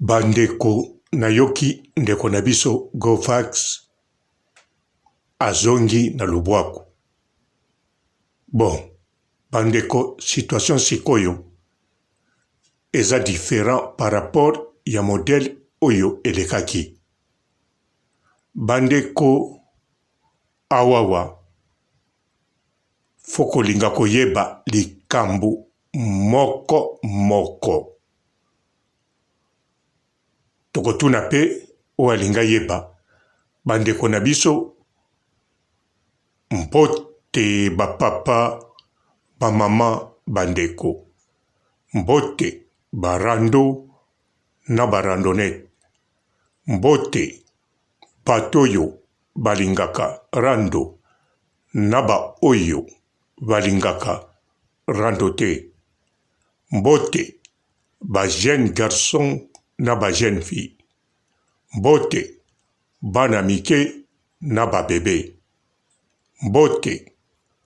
Bandeko nayoki ndeko na biso Gofax azongi na lubwaku. Bon, bandeko situation sikoyo eza différent par rapport ya modèle oyo elekaki. Bandeko awawa foko linga koyeba likambo moko moko. Tokotuna pe o alinga yeba bandeko na biso mbote bapapa bamama bandeko mbote barando na barandonete mbote patoyo balingaka rando na ba oyo balingaka rando te mbote ba jeune garçon na ba jeune fille mbote bana mike na ba bébé mbote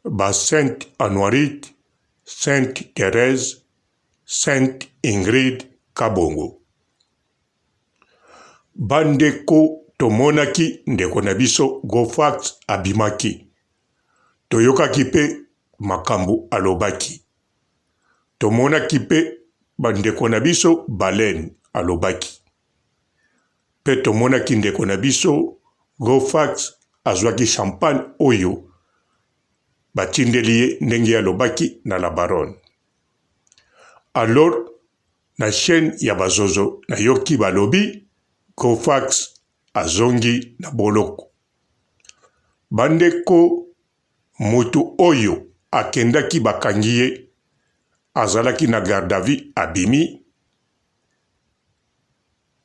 ba Sainte Anuarite, Sainte Thérèse, Sainte Ingrid Kabongo. Bandeko tomonaki ndeko na biso Gofax abimaki. Toyokaki pe makambo alobaki. Tomonaki pe bandeko na biso Baleine alobaki. Pe tomonaki ndeko na biso Gofax azwaki champagne oyo batindeli ye ndenge alobaki na la baronne. Alors na chaîne ya bazozo na yoki balobi Gofax azongi na boloko. Bandeko mutu oyo akendaki bakangi ye azalaki na garde à vue abimi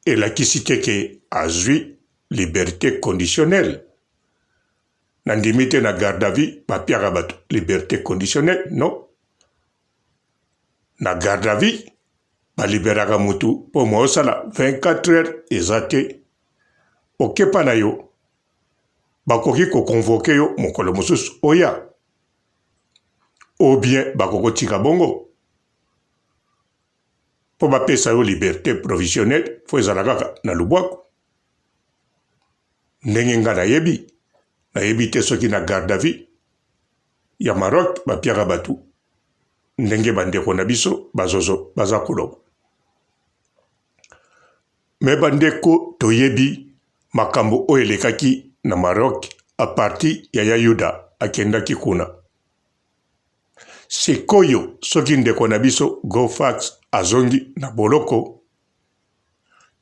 elakisi keke azwi liberté conditionnelle. Nandimi te na garde à vue bapiaka bato liberté conditionnelle, non. Na garde à vue baliberaka mutu po moosala 24 heures eza te. Okepa na yo bakoki kokonvoke yo mokolo mosusu oya. Ou bien bakokotika bongo. Po bapesa yo liberté provisionnelle fo ezala kaka na lubwaku. Ndenge nga nayebi te soki na garde à vue ya Maroc bapiaka batu ndenge bandeko na biso bazozo baza koloba. Me bandeko toyebi makambo oyo elekaki na Maroc a parti ya Yayuda akendaki kuna. Sikoyo soki ndeko na biso Gofax azongi na boloko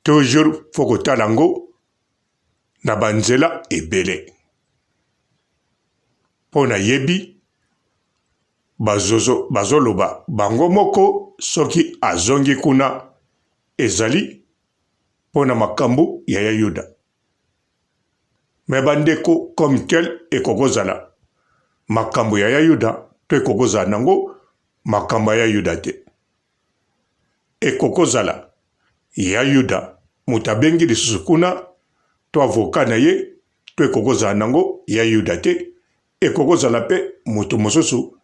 toujours foko talango na banzela ebele. Pona yebi bazoloba bango moko soki azongi kuna ezali pona makambo ya Yayuda. Me bandeko comme tel ekokozala makambo ya Yayuda to ekokozala nango makambo ya Yayuda te. Ekokozala Yayuda mutabengi lisusu kuna to avocat na ye to ekokozala nango Yayuda te. Ekokozala pe mutu mosusu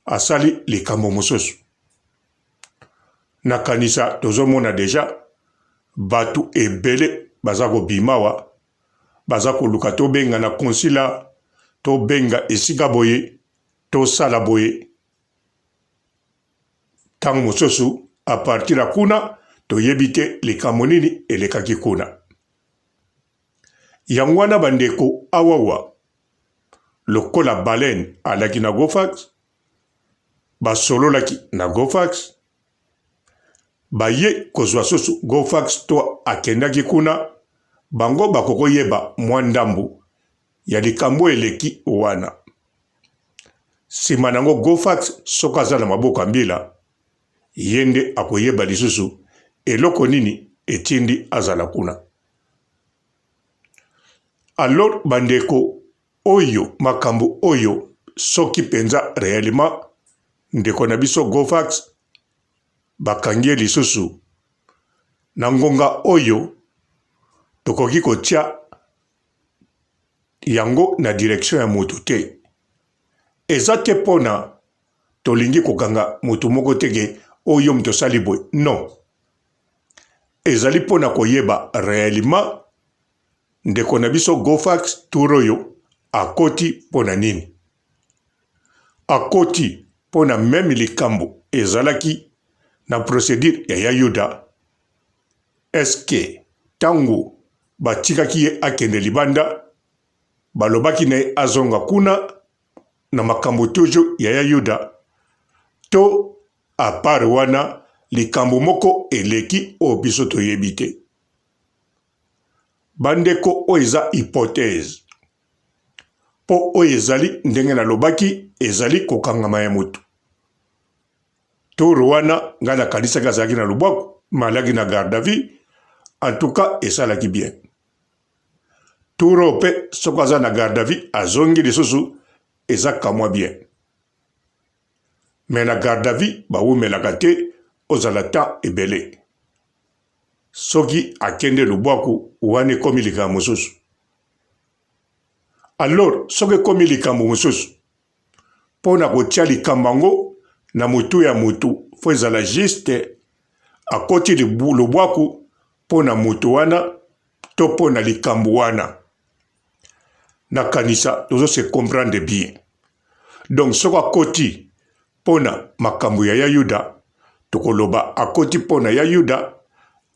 asali likambo mosusu. Nakanisa tozomona deja batu ebele baza kobimawa baza koluka to benga na konsila to benga esika boye to sala boye. Tango mosusu a partir ya kuna toyebi te likambo nini elekaki kuna. Yango wana bandeko awawa lokola Baleine alaki na Gofax basololaki na Gofax baye kozwa susu Gofax to akendaki kuna bango bakoko yeba mwa ndambu ya likambo eleki wana. Sima nango Gofax soka aza na maboko ya mbila yende akoyeba lisusu eloko nini etindi azala kuna. Alors bandeko oyo makambo oyo soki penza réellement ndeko na biso Gofax bakangie lisusu na ngonga oyo tokoki kotia yango na direction ya mutu te. Eza te pona tolingi kokanga mutu moko teke oyo mtu sali boy. Non. ezali pona koyeba réellement ndeko na biso Gofax turo yo akoti pona nini. Akoti pona meme likambo ezalaki na procédure ya Yuda. Eske tango batikaki ye akende libanda balobaki na azonga kuna na makambo tojo ya Yuda to apart wana likambo moko eleki o biso toyebi te. Bandeko o eza hypothèse po o ezali ndenge nalobaki ezali kokangama ya mutu. Toro wana nga nakanisaka azalaki na lubwaku malaki na garde à vue, en tout cas esalaki bien. Toro pe soko aza na garde à vue azongi lisusu eza kamwa bien. Mais na garde à vue bawumelaka te ozala temps ebele. Soki akende lubwaku wana ekomi likambo mosusu. Alors soki ekomi likambo mosusu pona kotia likambo yango na mutu ya mutu fo ezala juste akoti lubwaku pona mutu wana to pona likambo wana. Nakanisa tozo se comprendre bien. Donc soko akoti pona makambo ya Yuda tokoloba akoti pona ya Yuda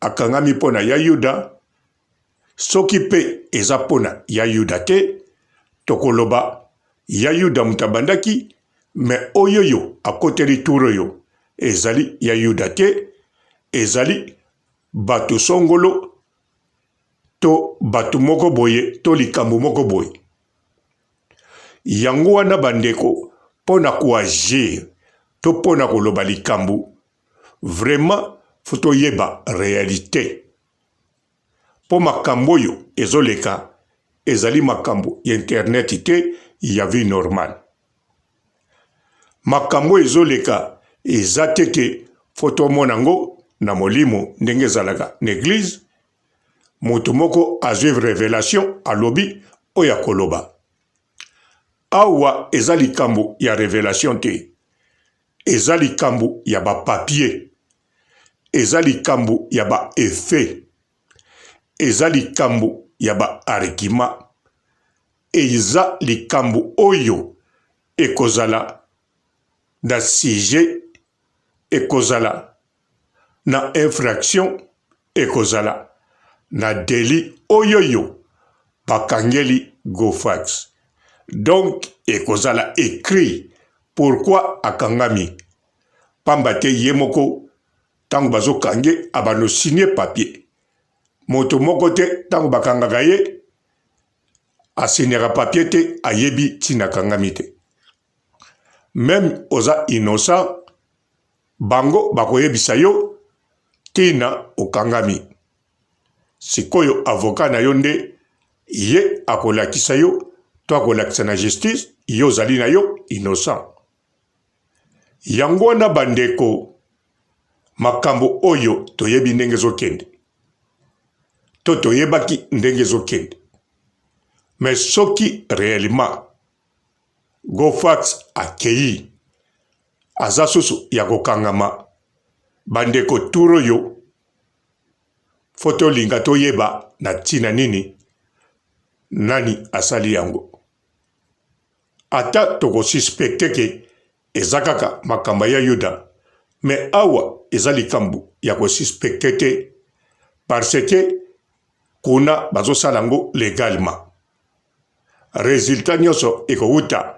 akangami pona ya Yuda. Soki pe eza pona ya Yuda te tokoloba ya Yuda mutabandaki me oyoyo akoteli turo yo ezali ya Yuda te ezali batu songolo to batu moko boye to likambo moko boye. Yango wana bandeko pona koagir to pona koloba likambo vraiment foto yeba réalité. Po makambo yo ezoleka ezali makambo ya internet te ya vie normale. Makambo ezoleka ezateke foto monango na molimo ndenge ezalaka n'église. Mutu moko azwi révélation alobi oya koloba. Awa eza likambo ya révélation te. Eza likambo ya ba papier. Eza likambo ya ba effet. Eza likambo ya ba argument. Eza likambo oyo ekozala na sujet, ekozala na infraction, ekozala na délit oyoyo bakangeli Gofax. Donc ekozala écrit pourquoi akangami. Pambate yemoko tango bazo kange abano signer papier. Moto moko te tango bakangaka ye asignera papier te ayebi tina kangami te. Même oza innocent bango bakoyebisa yo tina okangami. Sikoyo avocat na yo nde ye akolakisa yo to akolakisa na justice yo zali na yo innocent. Yango wana bandeko makambo oyo toyebi ndenge zokende. To toyebaki ndenge zokende. Mais soki réellement Gofax akei aza susu ya kokangama bandeko turo yo foto linga toyeba na tina nini nani asali yango. Ata toko suspecte ke ezakaka makamba ya Yuda mais awa eza likambo ya ko suspecte te parce que kuna bazo salango légalement. Résultat nyonso ekouta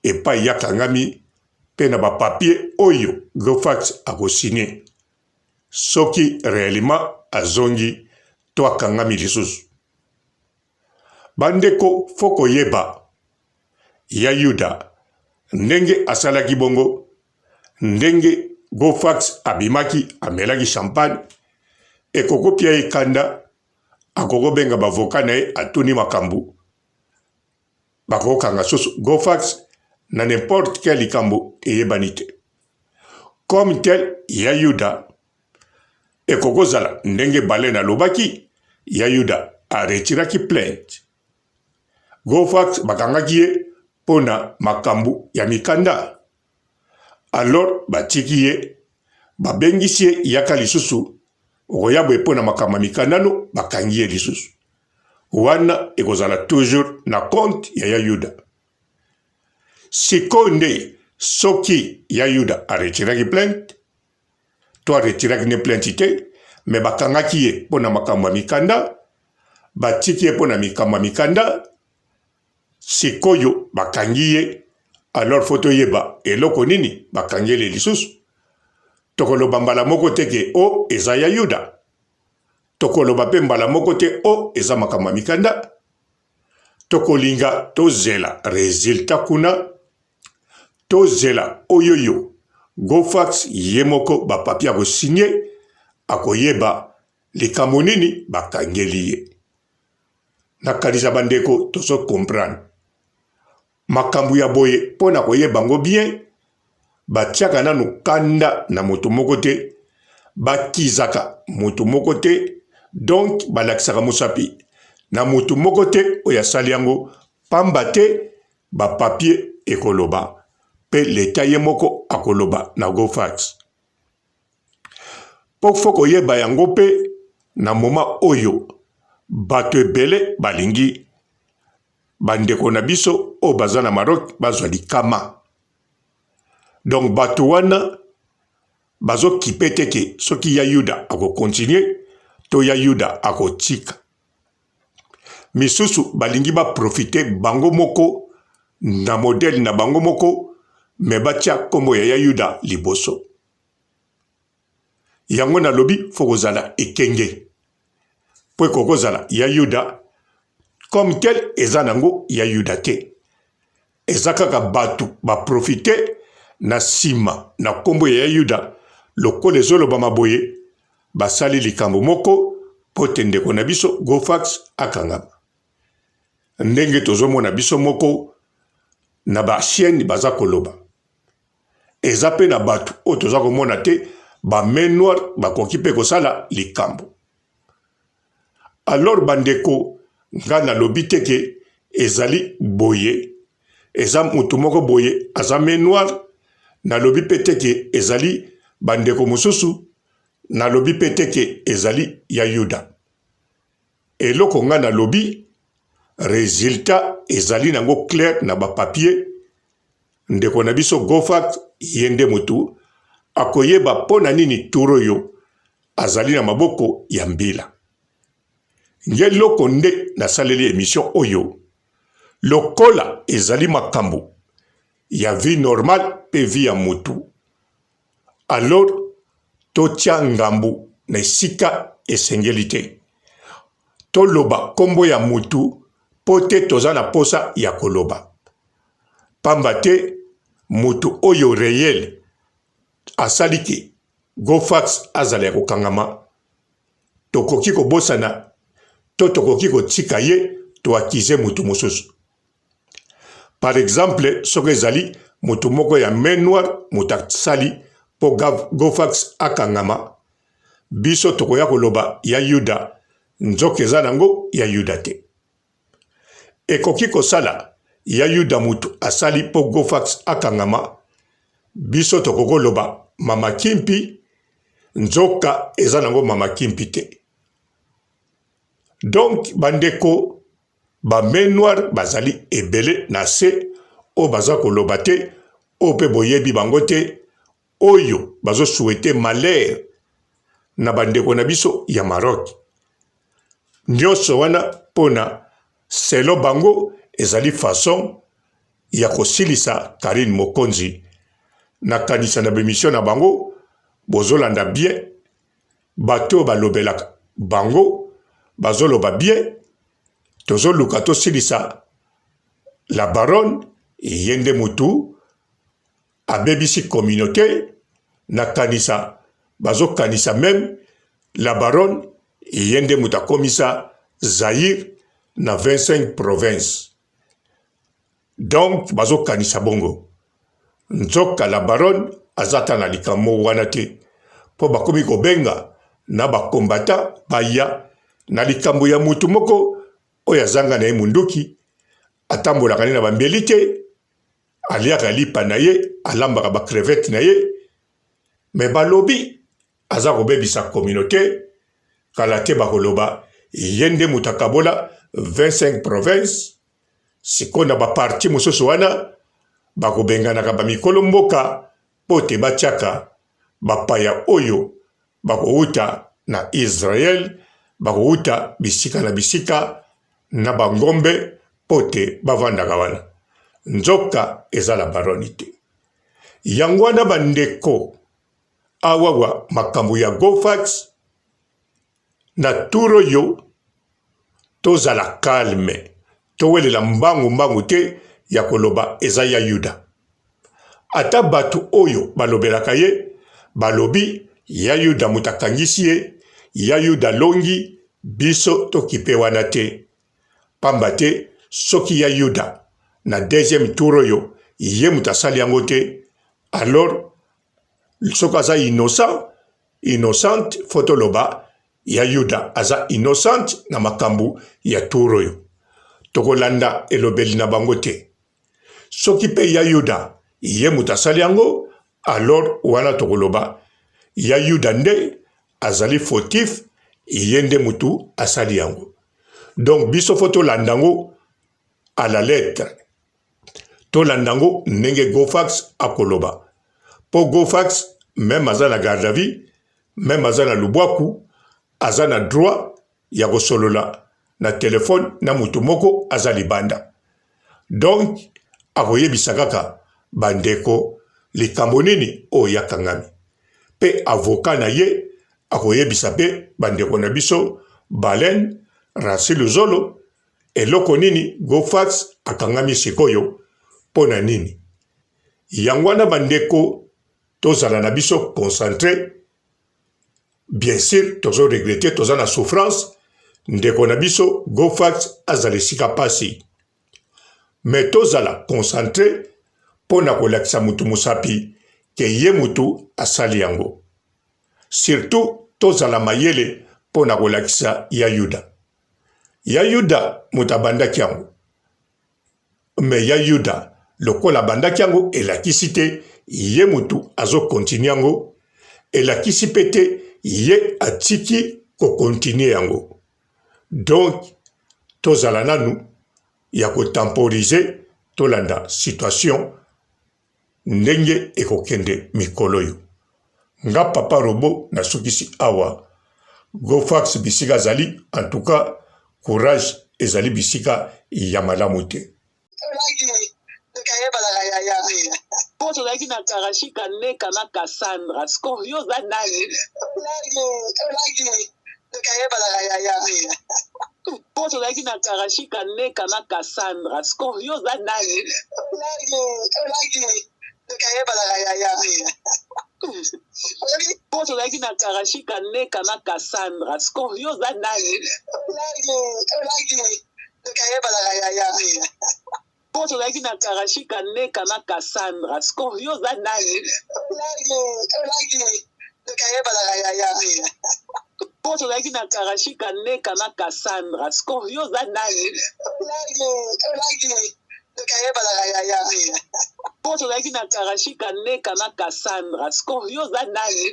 epai ya kangami pe na ba papier oyo Gofax akosigné. Soki réellement azongi to akangami lisusu. Bandeko foko yeba ya Yuda ndenge asalaki bongo, ndenge Gofax abimaki amelaki champagne ekoko pia ekanda akoko benga bavoka na ye atuni makambo bakokanga susu Gofax na n'importe quel likambo eyebani te. Comme tel ya Yuda ekoko zala ndenge bale na lobaki ya Yuda aretiraki plainte. Gofax bakangaki ye pona makambo ya mikanda. Alors batiki ye babengisi ye yaka lisusu okoya boye mpo na makambo mikandano bakangi ye lisusu wana ekozala toujours na compte ya Yuda. Sikoyo nde soki Yuda aretiraki plainte to aretiraki ne plainte te me bakangaki ye mpo na makambo ya mikanda batiki ye mpo na makambo ya mikanda sikoyo bakangi ye alors faut toyeba eloko nini bakangi ye lisusu tokoloba mbala moko te ke o eza ya Yuda tokoloba pe mbala moko te o eza makambo ya mikanda tokolinga tozela resultat kuna tozela oyoyo GoFax ye moko bapapie akosinye akoyeba likambo nini bakangeli ye. Nakanisa bandeko tozo comprendre makambo ya boye pona koyeba ngo bien batiaka nanu kanda na moto moko te bakizaka moto moko te donc balakisaka mosapi na moto moko te oyo asali yango pamba te bapapie ekoloba pe leta ye moko akoloba na GoFax po fo koyeba yango pe na moma oyo bato ebele balingi bandeko na biso o baza na Maroc bazwa likama donc bato wana bazo kipe ke soki ya Yuda ako continue to ya Yuda ako tika misusu balingi ba profiter bango moko na modèle na bango moko me batia kombo ya Yuda liboso yango na lobi fokozala ekenge po kokozala ya Yuda comme tel eza nango ya Yuda te eza kaka batu ba profiter na sima na kombo ya Yuda lokolo ezoloba maboye basali likambo moko pote ndeko na biso GoFax akangama ndenge tozomona biso moko na ba chaîne baza koloba eza pe na batu o toza komona te ba main noire bakoki pe kosala likambo alors bandeko nga na lobi te ke ezali boye eza mutu moko boye aza main noire na lobi pe te ke ezali bandeko mosusu na lobi pe te ke ezali ya Yuda eloko nga na lobi résultat ezali nango clair na ba papier ndeko na biso GoFax yende mutu akoyeba pona nini turo yo azali na maboko ya mbila nge loko nde na saleli émission oyo lokola ezali makambo ya vie normale pe vie ya mutu alors totia ngambu na esika esengeli te toloba kombo ya mutu po te toza na posa ya koloba pamba te mutu oyo réel asali ke GoFax azala ya kokangama tokoki kobosana to tokoki kotika ye toakize mutu mosusu par exemple soki ezali mutu moko ya main noire mutu asali po GoFax akangama biso tokoya koloba ya Yuda nzoka eza nango ya Yuda te ekoki kosala ya Yuda mutu asali po GoFax akangama biso tokokoloba mama kimpi nzoka eza nango mama kimpi te donc bandeko ba main noire bazali ebele na se o baza koloba te o pe boyebi bango te oyo bazo souhaiter malheur na bandeko na biso ya Maroc nyonso wana pona selo bango ezali façon ya kosilisa Karine Mokonzi na kanisa na bemission na bango bozolanda bien bato balobelaka bango bazoloba bien tozoluka tosilisa la baronne yende mutu abebisi communauté na kanisa bazo kanisa même la baronne yende mutu akomisa Zaïre na 25 provinces donc bazo kanisa bongo nzoka la baronne azata na likambo wana te po bakomi kobenga na bakombata baya na likambo ya mutu moko oyo azanga na ye munduki atambolaka na bambeli te aliaka lipa na ye alambaka ba crevette na ye me balobi aza kobebisa communauté kalate bakoloba yende mutakabola 25 provinces sikona ba parti mususu wana bakobengana ka ba mikolo mboka pote bachaka bapaya oyo bakouta na Israel bakouta bisika na bisika na bangombe pote bavandaka wana nzoka ezala baronite yangwana bandeko awawa makambo ya GoFax na turo yo tozala calme towelela mbangu te ya koloba eza ya Yuda ata batu oyo balobelaka ye balobi ya Yuda mutakangisi ye ya Yuda longi biso tokipe wana te pamba te soki ya Yuda na deuxième tour oyo ye mutasali yango te alors soki aza innocente fotoloba ya Yuda aza innocente na makambu ya tour oyo tokolanda elobeli na bango te soki pe ya Yuda ye mutasali yango alors wana tokoloba ya Yuda nde azali fautif ye nde mutu asali yango donc biso fotolanda yango à la lettre tolandango ndenge GoFax akoloba po GoFax même aza na garde à vue même aza na lubwaku aza na droit ya kosolola na téléphone na mutu moko aza libanda donc akoyebisa kaka bandeko likambo nini oyo yakangami pe avocat na ye akoyebisa pe bandeko na biso Balen Racine Zolo eloko nini GoFax akangami sikoyo pona nini yangwana bandeko tozala na biso concentré bien sûr tozo regretter toza na souffrance ndeko na biso GoFax azali sika pasi mais tozala concentré pona kolakisa mutu musapi ke ye mutu asali yango surtout tozala mayele pona kolakisa ya Yuda mutabandaki yango mais ya Yuda lokola bandaki yango elakisi te ye mutu azo continue yango elakisi pete ye atiki ko continue yango donc tozala nanu ya ko temporiser tolanda situation ndenge ekokende mikolo yo nga papa robo na sukisi awa GoFax bisika zali en tout cas courage ezali bisika ya malamu te Poso laki na karashika neka na Cassandra Scorio za nani Poso laki na karashika neka na Cassandra Scorio za nani Poso laki na karashika neka na Cassandra Scorio za nani Poso laki na karashika neka na Cassandra Scorio za nani Poso laki na karashika neka na Cassandra Scorio za nani Poso laki na karashika neka na Cassandra Scorio za nani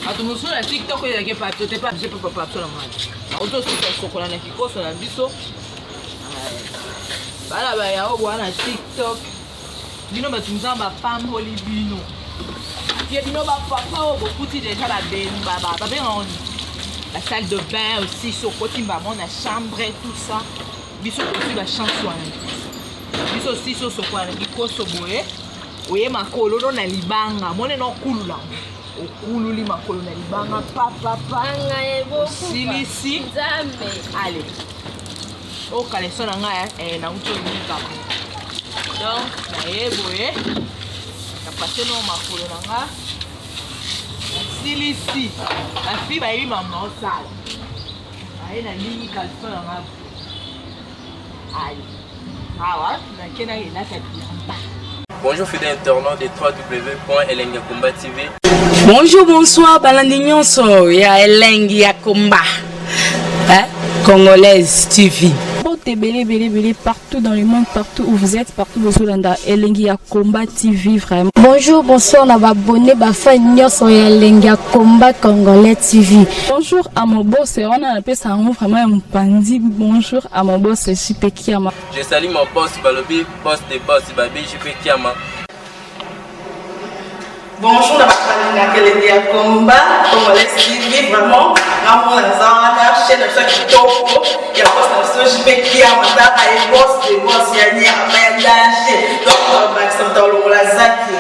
Atumuso na TikTok ya ke pa te pa je peux pas sur la main. Auto sur ko na kikoso na biso. Bala ba ya obo na TikTok. Bino batumza ba femme holy bino. Ye bino ba papa obo kuti déjà la ben baba. Ba ben on la salle de bain aussi sur côté ba mon la chambre et tout ça. Biso aussi ba chanson. Biso aussi sur ko na kikoso boye. Oye makolo na libanga. Mone no kulula. Okululi makolo na libanga papa silisi allez au kaleso na nga na uto nika donc na yeboye na passer no makolo na nga silisi la fille ba yima ma osala ai na nini kaleso na nga allez awa na kena ina ta bilamba. Bonjour fidèles internautes de www.elengiakomba TV. Bonjour, bonsoir, balandi nyonso ya Elengi ya Komba, Congolaise TV. Belé, partout dans le monde, partout où vous êtes, partout où vous êtes, Elengi à Combat TV, vraiment. Bonjour, bonsoir, on va abonné, Bafan sur Elengi à Combat Congolais TV. Bonjour à mon boss, on a appelé ça vraiment un pandi. Bonjour à mon boss, JP Kiama. Je salue mon boss Balobi, boss des boss, Babi, JP Kiama. Bonjour, na Elengi à Combat Congolais TV, vraiment. Ramon Lazana, chaîne de ça qui topo, il y a boss de JP Kiama, et boss des boss, il y a un danger. Donc, on va accepter le Lazaki.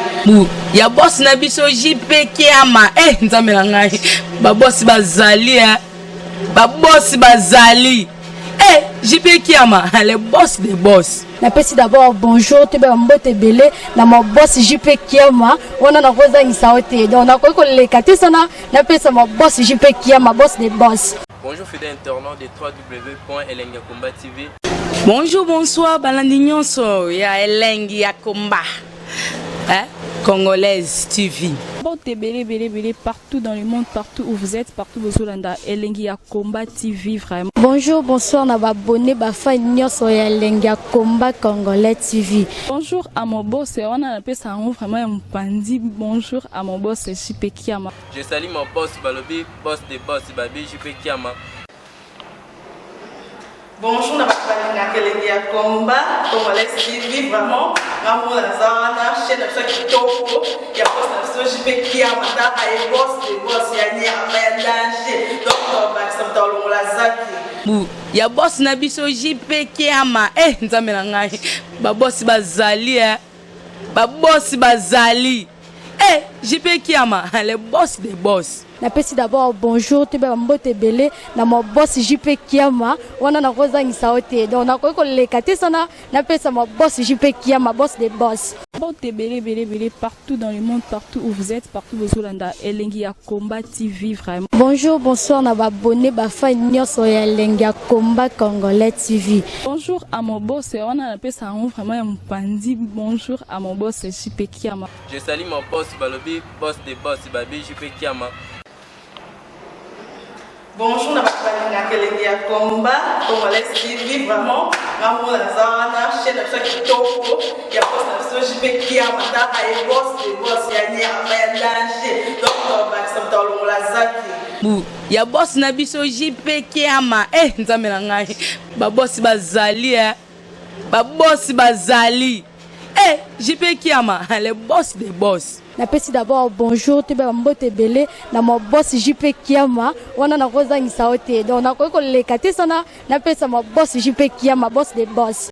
Ya boss na biso JP Kiama nzambe na ngai ba boss bazali ba boss bazali JP Kiama le boss des boss. Napesi d'abord bonjour te ba mbote belé na mo boss JP Kiama wana na koza ngisaote donc na ko lekate sana napesa mo boss JP Kiama boss des boss. Bonjour fidèles internautes de www.Elengi à Combat TV. Bonjour bonsoir balandi nyonso ya Elengi à Combat Congolaise TV. Belé, partout dans le monde, partout où vous êtes, partout où vous êtes, Elengi à Combat TV, vraiment. Bonjour, bonsoir, on va abonné, Bafan sur Elengi à Combat Congolais TV. Bonjour à mon boss, on a appelé ça vraiment un pandi. Bonjour à mon boss, JP Kiama. Je salue mon boss Balobi, boss des boss, Babi, JP Kiama. Bonjour, na Elengi à Combat Congolais TV, vraiment. Ramon Lazana, chaîne de ça qui topo, il y a boss de JP Kiama, et boss des boss, il y a un danger. Donc, on va accepter le Lazaki. Ya boss na biso JP Kiama nzambe na ngai ba boss bazali ba boss bazali JP Kiama le boss des boss. Napesi d'abord bonjour te ba mbote belé na mo boss JP Kiama wana na koza ngisaote donc na ko lekate sana napesa mo boss JP Kiama boss des boss. Belé, partout dans le monde, partout où vous êtes, partout où vous êtes, Elengi à Combat TV, vraiment. Bonjour, bonsoir, on va abonné, Bafan sur Elengi à Combat Congolais TV. Bonjour à mon boss, on a appelé ça vraiment un pandi. Bonjour à mon boss, JP Kiama. Je salue mon boss Balobi, boss des boss, Babi, JP Kiama. Bonjour, na Elengi à Combat Congolais TV, vraiment. Ramon Lazana, chaîne de ça qui topo, il y a boss de JP Kiama, et boss des boss, il y a un danger. Donc, on va accepter le Lazaki. Ya boss na biso JP Kiama nzambe na ngai ba boss bazali ba boss bazali JP Kiama le boss des boss. Napesi d'abord bonjour te ba mbote belé na mo boss JP Kiama wana na koza ngisaote donc na ko lekate sana napesa mo boss JP Kiama boss des boss.